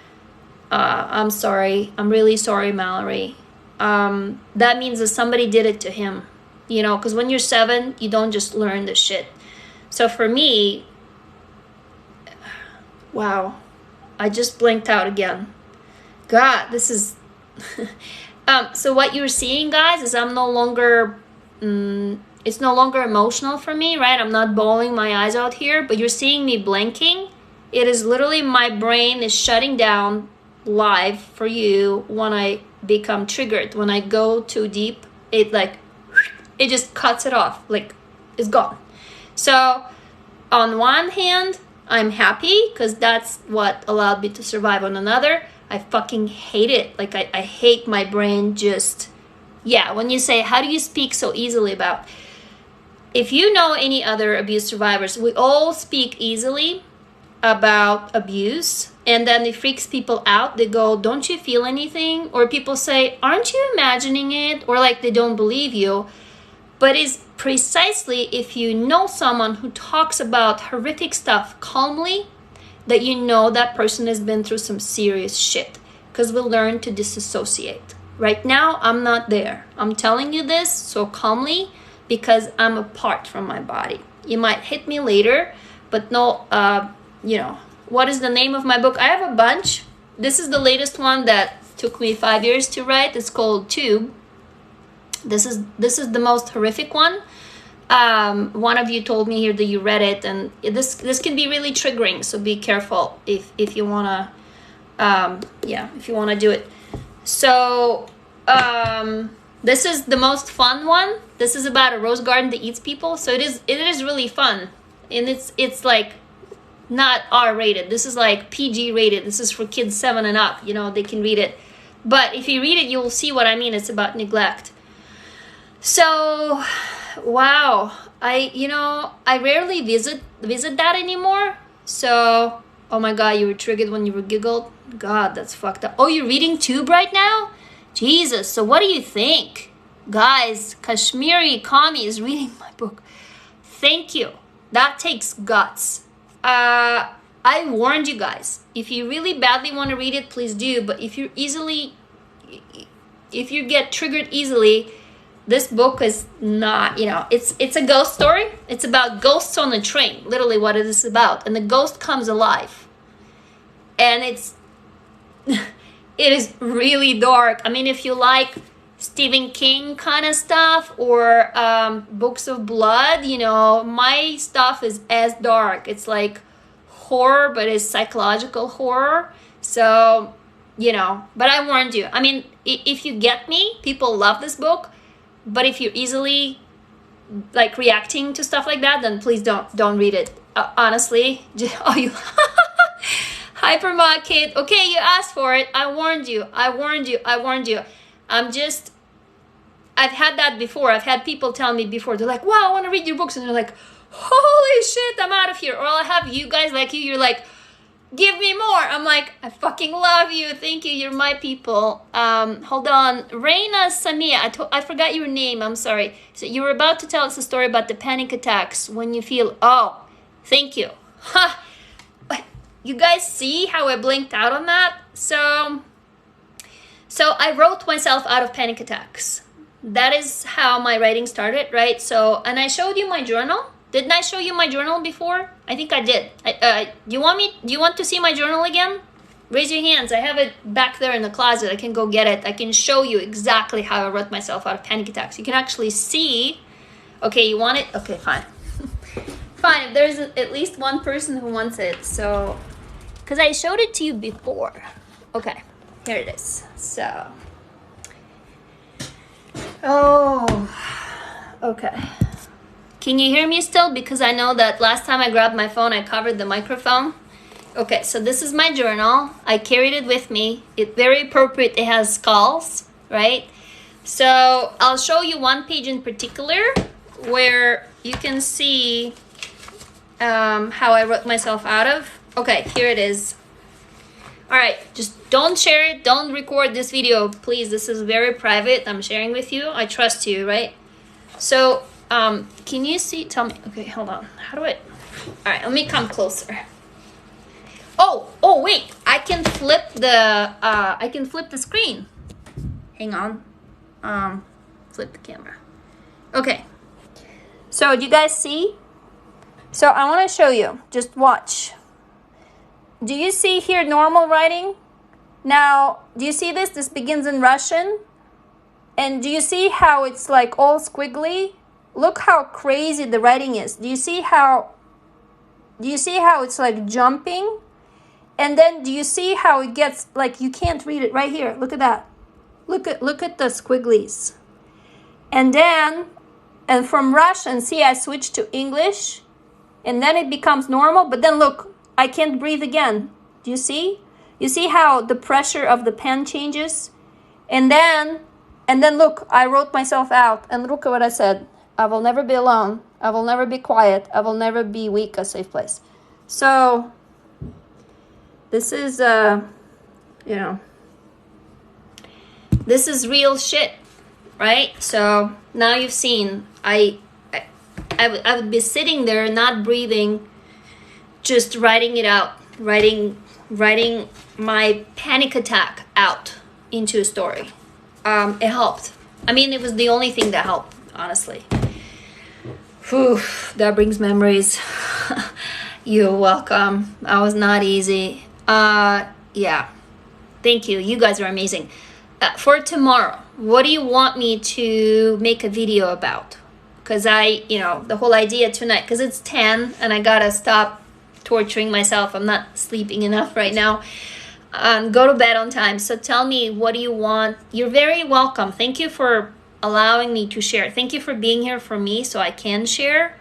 I'm sorry. I'm really sorry, Mallory. That means that somebody did it to him. You know, because when you're 7, you don't just learn the shit. So for me, wow, I just blinked out again. God, this is... so what you're seeing, guys, is I'm no longer... it's no longer emotional for me, right? I'm not bawling my eyes out here, but you're seeing me blinking. It is literally my brain is shutting down, live for you when I become triggered. When I go too deep, it just cuts it off, like it's gone. So on one hand, I'm happy because that's what allowed me to survive. On another, I fucking hate it. Like I hate my brain just, yeah, when you say, how do you speak so easily about? If you know any other abuse survivors, we all speak easily about abuse, and then it freaks people out. They go, don't you feel anything? Or people say, aren't you imagining it? Or like they don't believe you. But it's precisely if you know someone who talks about horrific stuff calmly, that you know that person has been through some serious shit, because we learn to disassociate. Right now, I'm not there. I'm telling you this so calmly because I'm apart from my body. You might hit me later, but no, what is the name of my book? I have a bunch. This is the latest one that took me 5 years to write. It's called Tube. This is the most horrific one. One of you told me here that you read it, and this can be really triggering. So be careful if you wanna, if you wanna do it. So this is the most fun one. This is about a rose garden that eats people. So it is really fun, and it's like not R-rated. This is like PG rated. This is for kids 7 and up. They can read it. But if you read it, you will see what I mean. It's about neglect. So, wow, I rarely visit that anymore. So, oh my God, you were triggered when you were giggled. God, that's fucked up. Oh, you're reading Tube right now? Jesus, so what do you think? Guys, Kashmiri Kami is reading my book. Thank you. That takes guts. I warned you guys. If you really badly want to read it, please do. But if you get triggered easily, this book is not, it's a ghost story. It's about ghosts on a train, literally what it is about. And the ghost comes alive. And it is really dark. I mean, if you like Stephen King kind of stuff or books of blood, my stuff is as dark. It's like horror, but it's psychological horror. So, but I warned you. I mean, if you get me, people love this book. But if you're easily like reacting to stuff like that, then please don't read it. Honestly, you Hypermod Kid. Okay, you asked for it. I warned you. I've had that before. I've had people tell me before. They're like, wow, I want to read your books. And they're like, holy shit, I'm out of here. Or I'll have you guys like you're like, give me more. I'm like, I fucking love you. Thank you. You're my people. Hold on. Reina Samia. I forgot your name. I'm sorry. So you were about to tell us a story about the panic attacks when you feel, oh, thank you. Ha! You guys see how I blinked out on that? So I wrote myself out of panic attacks. That is how my writing started, right? So, and I showed you my journal. Didn't I show you my journal before? I think I did. Do you want to see my journal again? Raise your hands. I have it back there in the closet. I can go get it. I can show you exactly how I wrote myself out of panic attacks. You can actually see. Okay, you want it? Okay, fine. Fine, if there's at least one person who wants it. So, because I showed it to you before. Okay, here it is. So, oh, okay. Can you hear me still? Because I know that last time I grabbed my phone, I covered the microphone. Okay, so this is my journal. I carried it with me. It's very appropriate. It has skulls, right? So I'll show you one page in particular where you can see how I wrote myself out of. Okay, here it is. All right, just don't share it. Don't record this video, please. This is very private. I'm sharing with you. I trust you, right? So, can you see? Tell me. Okay, hold on. How do I? All right, let me come closer. Oh, wait. I can flip the screen. Hang on. Flip the camera. Okay. So, do you guys see? So, I want to show you. Just watch. Do you see here normal writing? Now, do you see this? This begins in Russian. And do you see how it's like all squiggly? Look how crazy the writing is. Do you see how it's like jumping? and then do you see how it gets, like, you can't read it right here. Look at that. Look at the squigglies. And then, and from Russian, see, I switched to English, and then it becomes normal, but then look, I can't breathe again. Do you see? You see how the pressure of the pen changes? And then look, I wrote myself out, and look at what I said. I will never be alone. I will never be quiet. I will never be weak, a safe place. So, this is, this is real shit, right? So, now you've seen, I would be sitting there, not breathing, just writing it out, writing my panic attack out into a story. It helped. I mean, it was the only thing that helped, honestly. Whew, that brings memories. You're welcome. That was not easy. Yeah. Thank you. You guys are amazing. For tomorrow, what do you want me to make a video about? Because the whole idea tonight, because it's 10 and I gotta stop torturing myself. I'm not sleeping enough right now. Go to bed on time. So tell me, what do you want? You're very welcome. Thank you for allowing me to share. Thank you for being here for me so I can share.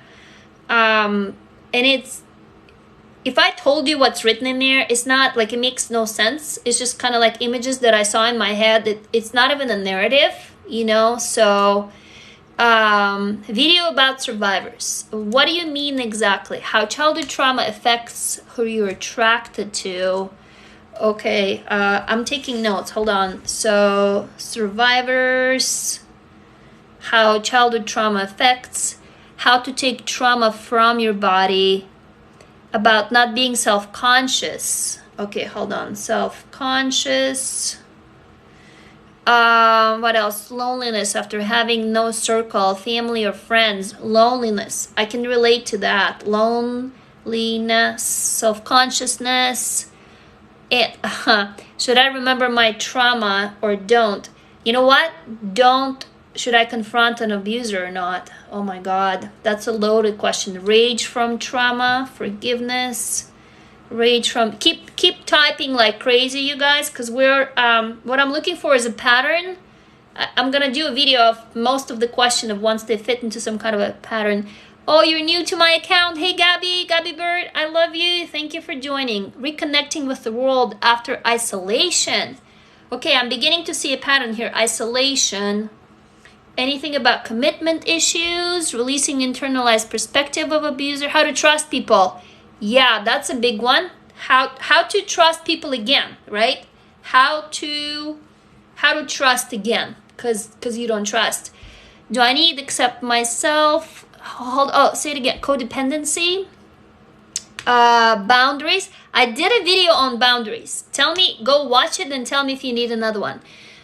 And it's, if I told you what's written in there, it's not like, it makes no sense. It's just kind of like images that I saw in my head. It's not even a narrative, so video about survivors. What do you mean exactly? How childhood trauma affects who you're attracted to. Okay, I'm taking notes. Hold on. So, survivors, how childhood trauma affects, how to take trauma from your body, about not being self-conscious. Okay, hold on. Self-conscious. What else? Loneliness after having no circle, family or friends. Loneliness. I can relate to that. Loneliness, self-consciousness. Should I remember my trauma or don't? You know what? Don't. Should I confront an abuser or not? Oh my God, that's a loaded question. Rage from trauma, forgiveness, rage from. Keep typing like crazy, you guys, because we're. What I'm looking for is a pattern. I'm gonna do a video of most of the question of once they fit into some kind of a pattern. Oh, you're new to my account. Hey, Gabby Bird, I love you. Thank you for joining. Reconnecting with the world after isolation. Okay, I'm beginning to see a pattern here. Isolation. Anything about commitment issues, releasing internalized perspective of abuser, how to trust people. Yeah, that's a big one. How to trust people again, right? How to trust again, because you don't trust. Do I need to accept myself? Say it again. Codependency. Boundaries. I did a video on boundaries. Tell me, go watch it and tell me if you need another one.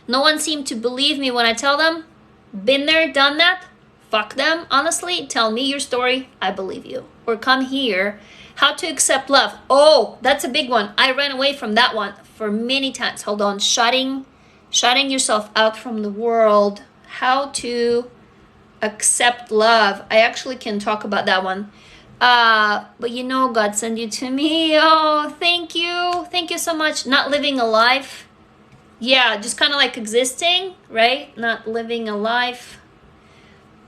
No one seemed to believe me when I tell them. Been there, done that. Fuck them. Honestly, tell me your story. I believe you. Or come here. How to accept love. Oh, that's a big one. I ran away from that one for many times. Hold on. Shutting yourself out from the world. How to accept love. I actually can talk about that one. But God sent you to me. Oh, thank you. Thank you so much. Not living a life. Yeah, just kind of like existing, right? Not living a life.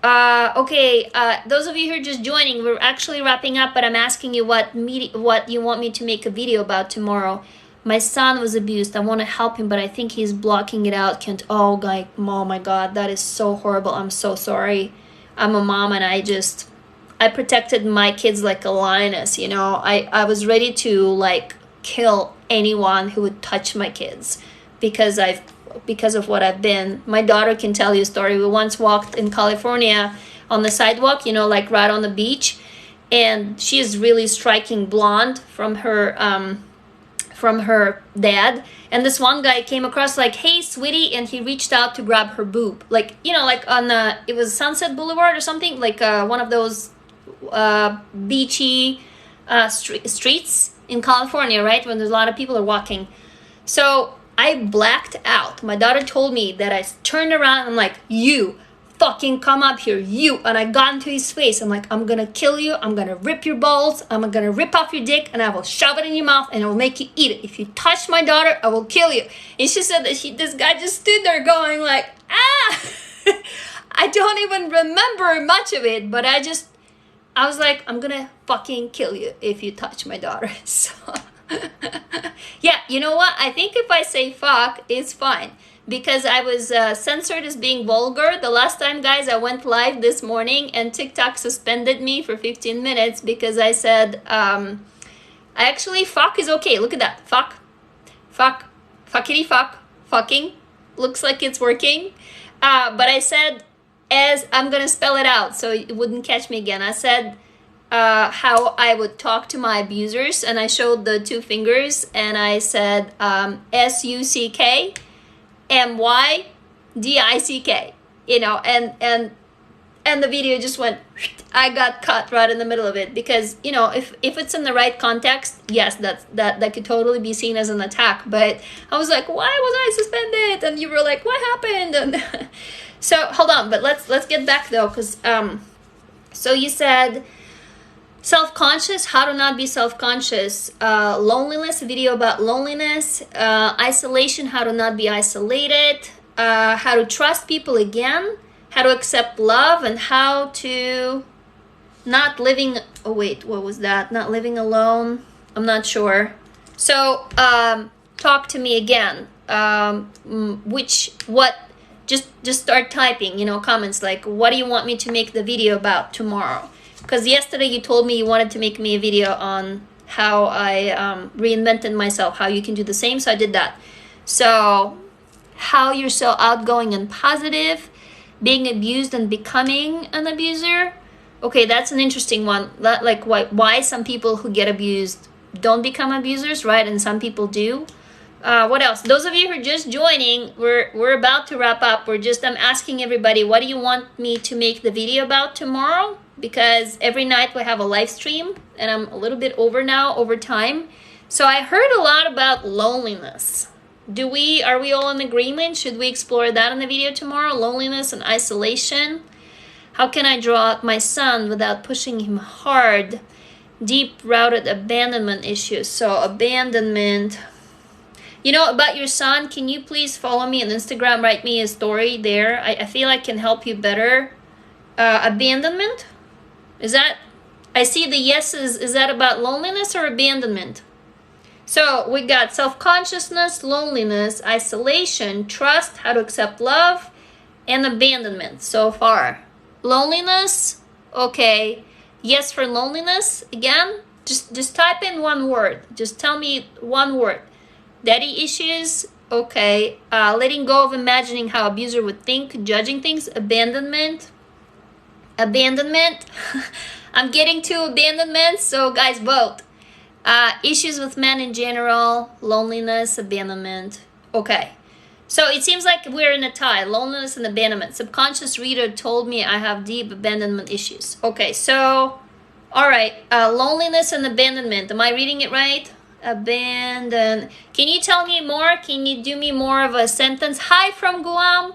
Okay, those of you who are just joining, we're actually wrapping up, but I'm asking you what you want me to make a video about tomorrow. My son was abused. I want to help him, but I think he's blocking it out. Oh my God, that is so horrible. I'm so sorry. I'm a mom, and I protected my kids like a lioness, I was ready to like kill anyone who would touch my kids because of what I've been. My daughter can tell you a story. We once walked in California on the sidewalk, like right on the beach, and she is really striking blonde from her dad. And this one guy came across like, "Hey, sweetie," and he reached out to grab her boob, like like on it was Sunset Boulevard or something, like one of those beachy streets in California, right, when there's a lot of people are walking. So I blacked out. My daughter told me that I turned around and I'm like, "You fucking come up here, you. And I got into his face. I'm like, I'm gonna kill you. I'm gonna rip your balls. I'm gonna rip off your dick and I will shove it in your mouth and I will make you eat it. If you touch my daughter, I will kill you. And she said that this guy just stood there going like, ah. I don't even remember much of it, but I was like, I'm gonna fucking kill you if you touch my daughter. So yeah, you know what? I think if I say fuck, it's fine. Because I was censored as being vulgar. The last time, guys, I went live this morning and TikTok suspended me for 15 minutes because I said, actually, fuck is okay. Look at that. Fuck, fuck, fuckity fuck, fucking. Looks like it's working. But I said, as I'm going to spell it out so it wouldn't catch me again. I said how I would talk to my abusers, and I showed the 2 fingers, and I said SUCK. MYDICK, you know, and the video just went, I got cut right in the middle of it because, you know, if it's in the right context, yes, that could totally be seen as an attack. But I was like, why was I suspended? And you were like, what happened? And so hold on, but let's get back though, because so you said self-conscious, how to not be self-conscious, loneliness, a video about loneliness, isolation, how to not be isolated, how to trust people again, how to accept love, and how to not living, oh wait, what was that? Not living alone, I'm not sure. So, talk to me again, just start typing, you know, comments like, what do you want me to make the video about tomorrow? Because yesterday you told me you wanted to make me a video on how I reinvented myself, how you can do the same, so I did that. So, how you're so outgoing and positive, being abused and becoming an abuser. Okay, that's an interesting one. Like why some people who get abused don't become abusers, right? And some people do. What else? Those of you who are just joining, we're about to wrap up. I'm asking everybody, what do you want me to make the video about tomorrow? Because every night we have a live stream and I'm a little bit over time. So I heard a lot about loneliness. Are we all in agreement? Should we explore that in the video tomorrow? Loneliness and isolation. How can I draw out my son without pushing him hard? Deep-rooted abandonment issues. So abandonment. You know, about your son, can you please follow me on Instagram, write me a story there? I feel I can help you better. Abandonment? I see the yeses, is that about loneliness or abandonment? So we got self-consciousness, loneliness, isolation, trust, how to accept love, and abandonment so far. Loneliness, okay. Yes for loneliness, again, just type in one word. Just tell me one word. Daddy issues, okay. Letting go of imagining how abuser would think, judging things, abandonment. I'm getting to abandonment, so guys, vote. Issues with men in general, loneliness, abandonment. Okay, so it seems like we're in a tie, loneliness and abandonment. Subconscious reader told me I have deep abandonment issues. Okay, so, all right, loneliness and abandonment. Am I reading it right? Abandon. Can you tell me more? Can you do me more of a sentence? Hi from Guam.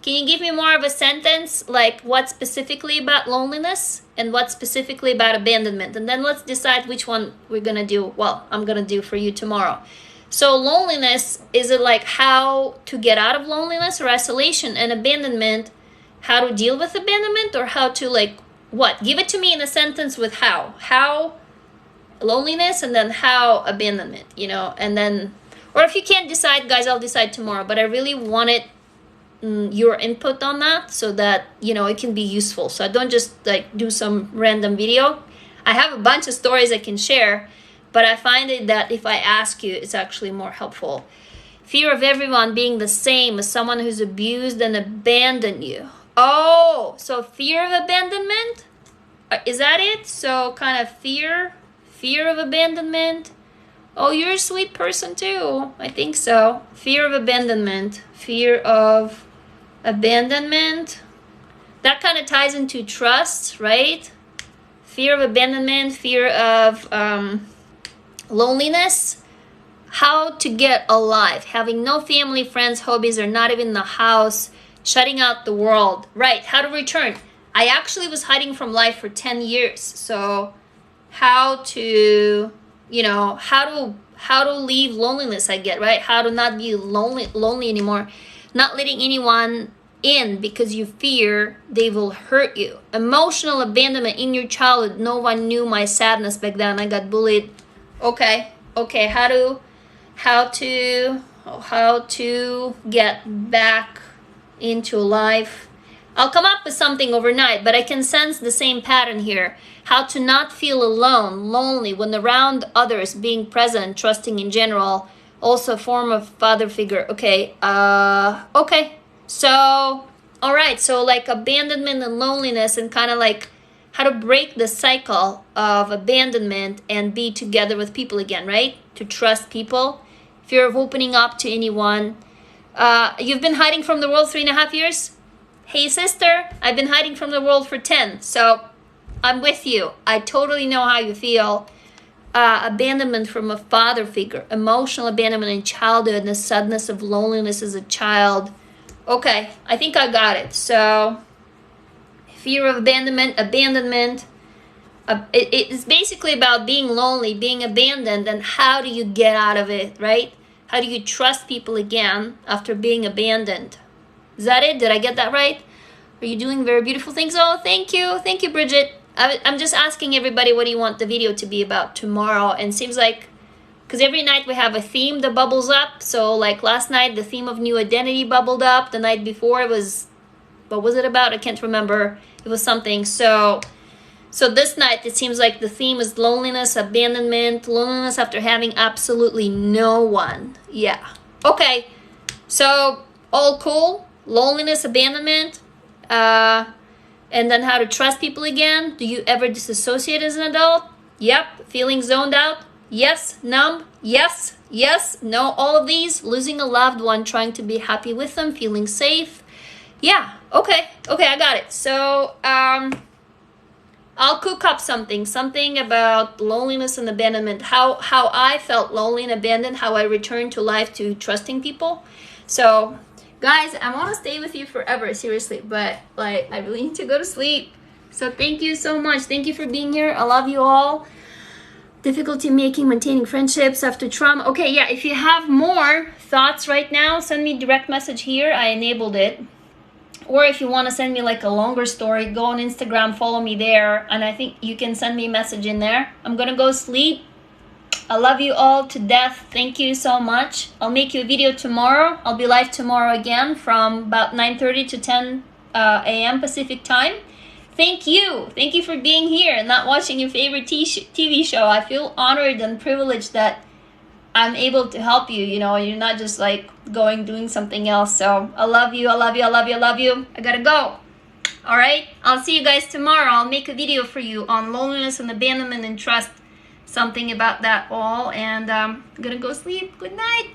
Can you give me more of a sentence, like what specifically about loneliness and what specifically about abandonment? And then let's decide which one we're going to do. Well, I'm going to do for you tomorrow. So loneliness, is it like how to get out of loneliness or isolation? And abandonment, how to deal with abandonment, or how to like what? Give it to me in a sentence with how. How loneliness and then how abandonment, you know, and then, or if you can't decide, guys, I'll decide tomorrow. But I really wanted your input on that so that, you know, it can be useful. So I don't just like do some random video. I have a bunch of stories I can share, but I find it that if I ask you, it's actually more helpful. Fear of everyone being the same as someone who's abused and abandoned you. Oh, so fear of abandonment? Is that it? So kind of fear of abandonment. Oh, you're a sweet person too. I think so. Fear of abandonment. Fear of abandonment. That kind of ties into trust, right? Fear of abandonment, fear of loneliness. How to get alive. Having no family, friends, hobbies, or not even the house shutting out the world. Right, how to return. I actually was hiding from life for 10 years. So how to, you know, how to leave loneliness, I get, right? How to not be lonely anymore. Not letting anyone in because you fear they will hurt you. Emotional abandonment in your childhood. No one knew my sadness back then. I got bullied. Okay, how to get back into life. I'll come up with something overnight, but I can sense the same pattern here. How to not feel alone, lonely when around others, being present, trusting in general. Also a form of father figure. Okay. So, all right. So like abandonment and loneliness, and kind of like how to break the cycle of abandonment and be together with people again, right? To trust people. Fear of opening up to anyone. You've been hiding from the world 3.5 years? Hey sister, I've been hiding from the world for 10. So I'm with you. I totally know how you feel. Abandonment from a father figure. Emotional abandonment in childhood and the sadness of loneliness as a child. Okay, I think I got it. So fear of abandonment. It's basically about being lonely, being abandoned, and how do you get out of it, right? How do you trust people again after being abandoned? Is that it? Did I get that right? Are you doing very beautiful things? Oh, thank you. Thank you, Bridget. I'm just asking everybody, what do you want the video to be about tomorrow? And seems like, because every night we have a theme that bubbles up. So like last night, the theme of new identity bubbled up. The night before it was, what was it about? I can't remember. It was something. So this night, it seems like the theme is loneliness, abandonment, loneliness after having absolutely no one. Yeah. Okay. So all cool. Loneliness, abandonment, and then how to trust people again. Do you ever disassociate as an adult? Yep. Feeling zoned out? Yes. Numb? Yes. No, all of these. Losing a loved one, trying to be happy with them, feeling safe. Yeah. Okay, I got it. So I'll cook up something about loneliness and abandonment, how I felt lonely and abandoned, how I returned to life to trusting people. So guys, I want to stay with you forever, seriously, but like I really need to go to sleep. So thank you so much. Thank you for being here. I love you all. Difficulty maintaining friendships after trauma. Okay, yeah, if you have more thoughts right now, send me direct message here. I enabled it. Or if you want to send me like a longer story, go on Instagram, follow me there, and I think you can send me a message in there. I'm gonna go sleep. I love you all to death. Thank you so much. I'll make you a video tomorrow. I'll be live tomorrow again from about 9:30 to 10 a.m. Pacific time. Thank you. Thank you for being here and not watching your favorite TV show. I feel honored and privileged that I'm able to help you. You know, you're not just like doing something else. So I love you. I gotta go. All right. I'll see you guys tomorrow. I'll make a video for you on loneliness and abandonment and trust. Something about that all. And I'm gonna go sleep. Good night.